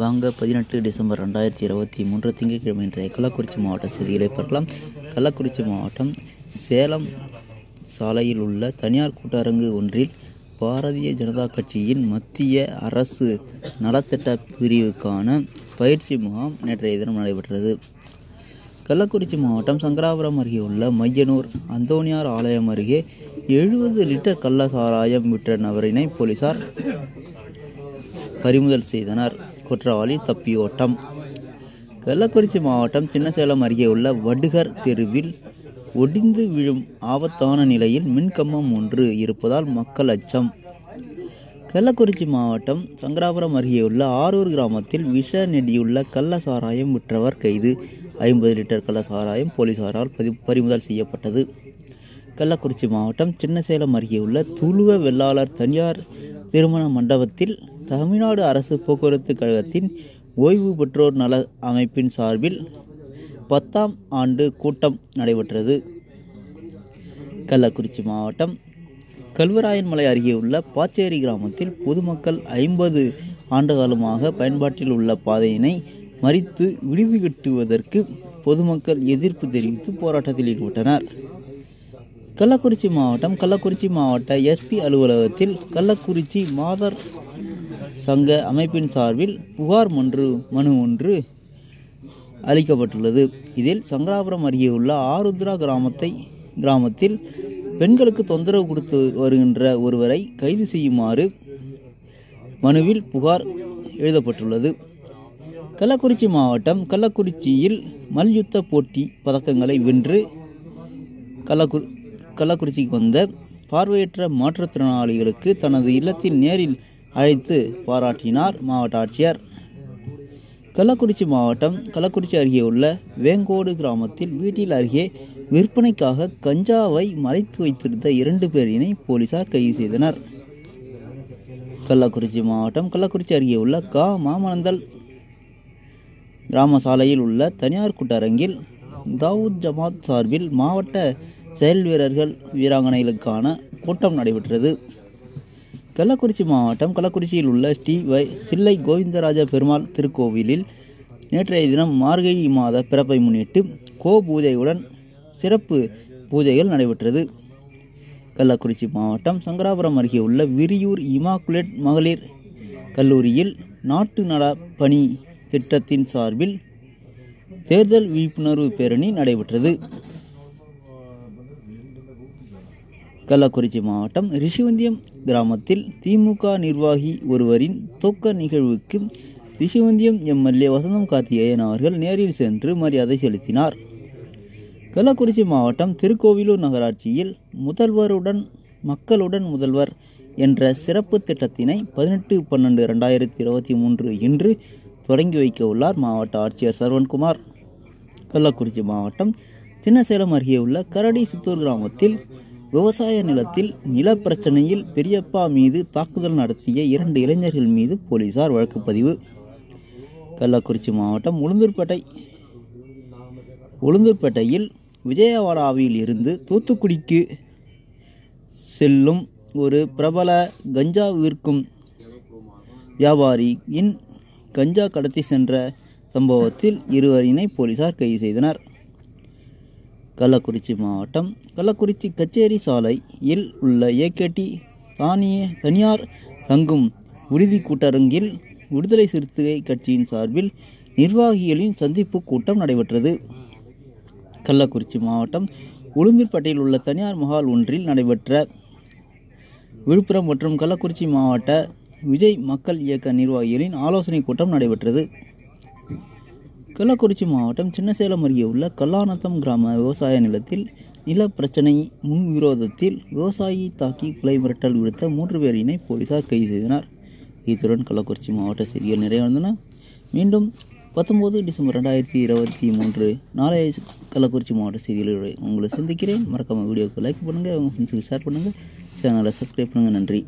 வாங்க 18 டிசம்பர் 2023 திங்கட்கிழமை இன்றைய கள்ளக்குறிச்சி மாவட்ட செய்திகளை பார்க்கலாம். கள்ளக்குறிச்சி மாவட்டம் சேலம் சாலையில் உள்ள தனியார் கூட்டரங்கு ஒன்றில் பாரதிய ஜனதா கட்சியின் மத்திய அரசு நலத்திட்ட பிரிவுக்கான பயிற்சி முகாம் நேற்றைய தினம் நடைபெற்றது. கள்ளக்குறிச்சி மாவட்டம் சங்கராபுரம் அருகே உள்ள மையனூர் அந்தோனியார் ஆலயம் அருகே 70 லிட்டர் கள்ள சாராயம் விற்ற நபரினை போலீசார் பறிமுதல் செய்தனர். குற்றவாளி தப்பியோட்டம். கள்ளக்குறிச்சி மாவட்டம் சின்னசேலம் அருகே உள்ள வடுகர் தெருவில் ஒடிந்து விழும் ஆபத்தான நிலையில் மின்கம்பம் ஒன்று இருப்பதால் மக்கள் அச்சம். கள்ளக்குறிச்சி மாவட்டம் சங்கராபுரம் அருகே உள்ள ஆரூர் கிராமத்தில் விஷ நெடியுள்ள கள்ள சாராயம் விற்றவர் கைது. 50 லிட்டர் கள்ள சாராயம் போலீசாரால் பறிமுதல் செய்யப்பட்டது. கள்ளக்குறிச்சி மாவட்டம் சின்னசேலம் அருகே உள்ள துளுவ வெள்ளாளர் தனியார் திருமண மண்டபத்தில் தமிழ்நாடு அரசு போக்குவரத்து கழகத்தின் ஓய்வு பெற்றோர் நல அமைப்பின் சார்பில் 10ஆம் ஆண்டு கூட்டம் நடைபெற்றது. கள்ளக்குறிச்சி மாவட்டம் கல்வராயன்மலை அருகே உள்ள பாச்சேரி கிராமத்தில் பொதுமக்கள் 50 ஆண்டுகாலமாக பயன்பாட்டில் உள்ள பாதையினை மறித்து விடுதி கட்டுவதற்கு பொதுமக்கள் எதிர்ப்பு தெரிவித்து போராட்டத்தில் ஈடுபட்டனர். கள்ளக்குறிச்சி மாவட்ட எஸ்பி அலுவலகத்தில் கள்ளக்குறிச்சி மாதர் சங்க அமைப்பின் சார்பில் புகார் மனு ஒன்று அளிக்கப்பட்டுள்ளது. இதில் சங்கராபுரம் அருகே உள்ள ஆருத்ரா கிராமத்தில் பெண்களுக்கு தொந்தரவு கொடுத்து வருகின்ற ஒருவரை கைது செய்யுமாறு மனுவில் புகார் எழுதப்பட்டுள்ளது. கள்ளக்குறிச்சி மாவட்டம் கள்ளக்குறிச்சியில் மல்யுத்த போட்டி பதக்கங்களை வென்று கள்ளக்குறிச்சிக்கு வந்த பார்வையற்ற மாற்றுத்திறனாளிகளுக்கு தனது இல்லத்தில் நேரில் அழைத்து பாராட்டினார் மாவட்ட ஆட்சியர். கள்ளக்குறிச்சி மாவட்டம் கள்ளக்குறிச்சி அருகே உள்ள வேங்கோடு கிராமத்தில் வீட்டில் அருகே விற்பனைக்காக கஞ்சாவை மறைத்து வைத்திருந்த 2 பேரினை போலீசார் கைது செய்தனர். கள்ளக்குறிச்சி மாவட்டம் கள்ளக்குறிச்சி அருகே உள்ள மாமனந்தல் கிராம சாலையில் உள்ள தனியார் கூட்டரங்கில் தாவூத் ஜமாத் சார்பில் மாவட்ட செயல் வீராங்கனைகளுக்கான கூட்டம் நடைபெற்றது. கள்ளக்குறிச்சி மாவட்டம் கள்ளக்குறிச்சியில் உள்ள ஸ்ரீ தில்லை கோவிந்தராஜ பெருமாள் திருக்கோவிலில் நேற்றைய தினம் மார்கழி மாத பிறப்பை முன்னிட்டு பூஜையுடன் சிறப்பு பூஜைகள் நடைபெற்றது. கள்ளக்குறிச்சி மாவட்டம் சங்கராபுரம் அருகே உள்ள விரியூர் இமாக்குலேட் மகளிர் கல்லூரியில் நாட்டு நல பணி திட்டத்தின் சார்பில் தேர்தல் விழிப்புணர்வு பேரணி நடைபெற்றது. கள்ளக்குறிச்சி மாவட்டம் ரிஷிவந்தியம் கிராமத்தில் திமுக நிர்வாகி ஒருவரின் துக்க நிகழ்வுக்கு ரிஷிவந்தியம் எம்எல்ஏ வசந்தம் கார்த்திகேயன் அவர்கள் நேரில் சென்று மரியாதை செலுத்தினார். கள்ளக்குறிச்சி மாவட்டம் திருக்கோவிலூர் நகராட்சியில் மக்களுடன் முதல்வர் என்ற சிறப்பு திட்டத்தினை 18/12/2023 இன்று தொடங்கி வைக்க உள்ளார் மாவட்ட ஆட்சியர் சரவண்குமார். கள்ளக்குறிச்சி மாவட்டம் சின்னசேலம் அருகே உள்ள கரடி சித்தூர் கிராமத்தில் விவசாய நிலத்தில் நில பிரச்சனையில் பெரியப்பா மீது தாக்குதல் நடத்திய 2 இளைஞர்கள் மீது போலீசார் வழக்கு பதிவு. கள்ளக்குறிச்சி மாவட்டம் உளுந்தூர்பேட்டையில் விஜயவாடாவில் இருந்து தூத்துக்குடிக்கு செல்லும் ஒரு பிரபல கஞ்சா விற்கும் வியாபாரியின் கஞ்சா கடத்தி சென்ற சம்பவத்தில் 2 பேரினை போலீசார் கைது செய்தனர். கள்ளக்குறிச்சி மாவட்டம் கள்ளக்குறிச்சி கச்சேரி சாலையில் உள்ள ஏகேடி தனியார் தங்கும் விடுதி கூட்டரங்கில் விடுதலை சிறுத்தை கட்சியின் சார்பில் நிர்வாகிகளின் சந்திப்பு கூட்டம் நடைபெற்றது. கள்ளக்குறிச்சி மாவட்டம் உளுந்தூர்பேட்டையில் உள்ள தனியார் மஹால் ஒன்றில் நடைபெற்ற விழுப்புரம் மற்றும் கள்ளக்குறிச்சி மாவட்ட விஜய் மக்கள் இயக்க நிர்வாகிகளின் ஆலோசனை கூட்டம் நடைபெற்றது. கள்ளக்குறிச்சி மாவட்டம் சின்னசேலம் அருகே உள்ள கல்லாநத்தம் கிராம விவசாய நிலத்தில் நில பிரச்சனை முன்விரோதத்தில் விவசாயி தாக்கி கொலை மிரட்டல் விடுத்த 3 பேரினை போலீசார் கைது செய்தனர். இத்துடன் கள்ளக்குறிச்சி மாவட்ட செய்திகள் நிறைவடைந்தன. மீண்டும் 19 டிசம்பர் 2023 நாளைய கள்ளக்குறிச்சி மாவட்ட செய்திகளை உங்களை சந்திக்கிறேன். மறக்காம வீடியோக்கு லைக் பண்ணுங்கள், உங்கள் ஃப்ரெண்ட்ஸுக்கு ஷேர் பண்ணுங்கள், சேனலை சப்ஸ்கிரைப் பண்ணுங்கள். நன்றி.